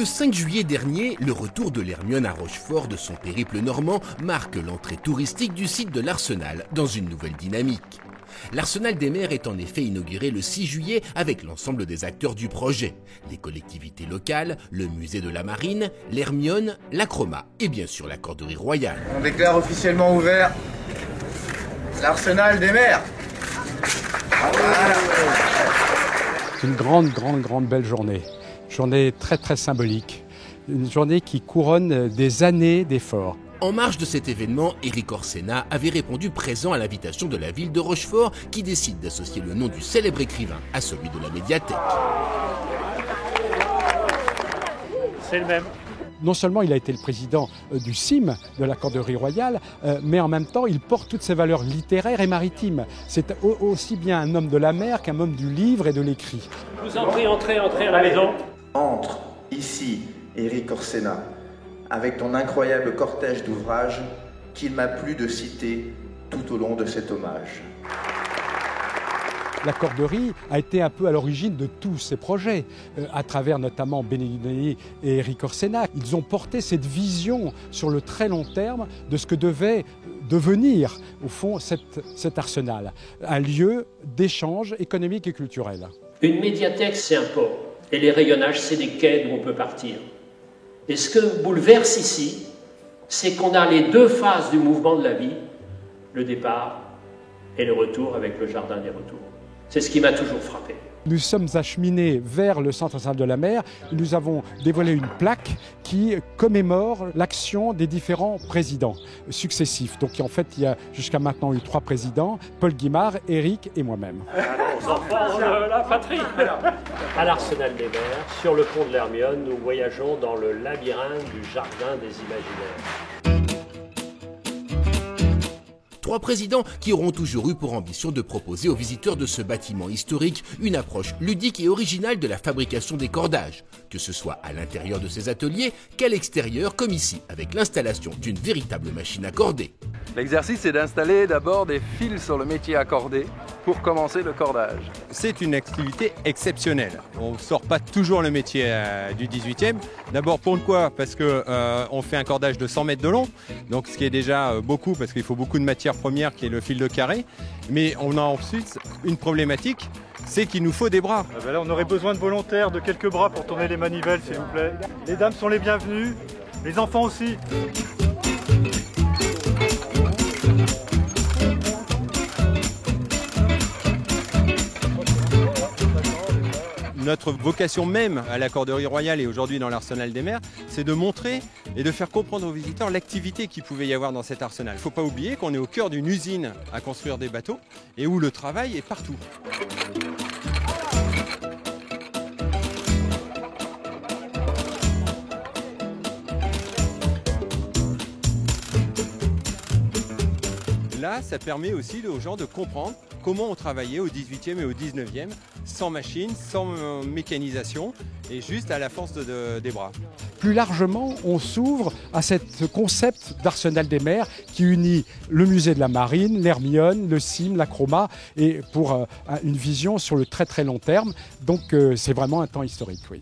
Le 5 juillet dernier, le retour de l'Hermione à Rochefort de son périple normand marque l'entrée touristique du site de l'Arsenal dans une nouvelle dynamique. L'Arsenal des Mers est en effet inauguré le 6 juillet avec l'ensemble des acteurs du projet. Les collectivités locales, le musée de la Marine, l'Hermione, la Chroma et bien sûr la Corderie Royale. On déclare officiellement ouvert l'Arsenal des Mers. Voilà. C'est une grande belle journée. Journée très symbolique. Une journée qui couronne des années d'efforts. En marge de cet événement, Éric Orsena avait répondu présent à l'invitation de la ville de Rochefort qui décide d'associer le nom du célèbre écrivain à celui de la médiathèque. C'est le même. Non seulement il a été le président du CIM, de la Corderie Royale, mais en même temps il porte toutes ses valeurs littéraires et maritimes. C'est aussi bien un homme de la mer qu'un homme du livre et de l'écrit. Je vous en prie, entrez à la maison. Entre ici, Éric Orsena, avec ton incroyable cortège d'ouvrages qu'il m'a plu de citer tout au long de cet hommage. La Corderie a été un peu à l'origine de tous ces projets, à travers notamment Bénédicte Denis et Éric Orsena. Ils ont porté cette vision sur le très long terme de ce que devait devenir, au fond, cet arsenal. Un lieu d'échange économique et culturel. Une médiathèque, c'est un port. Et les rayonnages, c'est des quais d'où on peut partir. Et ce que bouleverse ici, c'est qu'on a les deux phases du mouvement de la vie, le départ et le retour avec le jardin des retours. C'est ce qui m'a toujours frappé. Nous sommes acheminés vers le Centre national de la mer. Nous avons dévoilé une plaque qui commémore l'action des différents présidents successifs. Donc en fait, il y a jusqu'à maintenant eu 3 présidents, Paul Guimard, Éric et moi-même. Aux enfants de la patrie. À l'Arsenal des Mers, sur le pont de l'Hermione, nous voyageons dans le labyrinthe du jardin des imaginaires. 3 présidents qui auront toujours eu pour ambition de proposer aux visiteurs de ce bâtiment historique une approche ludique et originale de la fabrication des cordages, que ce soit à l'intérieur de ces ateliers qu'à l'extérieur, comme ici, avec l'installation d'une véritable machine à corder. L'exercice est d'installer d'abord des fils sur le métier à corder pour commencer le cordage. C'est une activité exceptionnelle. On ne sort pas toujours le métier du 18e. D'abord, pourquoi ? Parce qu'on fait un cordage de 100 mètres de long, donc ce qui est déjà beaucoup parce qu'il faut beaucoup de matière première qui est le fil de carré. Mais on a ensuite une problématique, c'est qu'il nous faut des bras. Là, on aurait besoin de volontaires, de quelques bras pour tourner les manivelles, s'il vous plaît. Les dames sont les bienvenues, les enfants aussi. Notre vocation même à la Corderie Royale et aujourd'hui dans l'Arsenal des Mers, c'est de montrer et de faire comprendre aux visiteurs l'activité qu'il pouvait y avoir dans cet arsenal. Il ne faut pas oublier qu'on est au cœur d'une usine à construire des bateaux et où le travail est partout. Là, ça permet aussi aux gens de comprendre comment on travaillait au 18e et au 19e, sans machine, sans mécanisation, et juste à la force des bras. Plus largement, on s'ouvre à ce concept d'Arsenal des Mers qui unit le musée de la Marine, l'Hermione, le CIM, la Chroma, et pour une vision sur le très long terme. Donc c'est vraiment un temps historique, oui.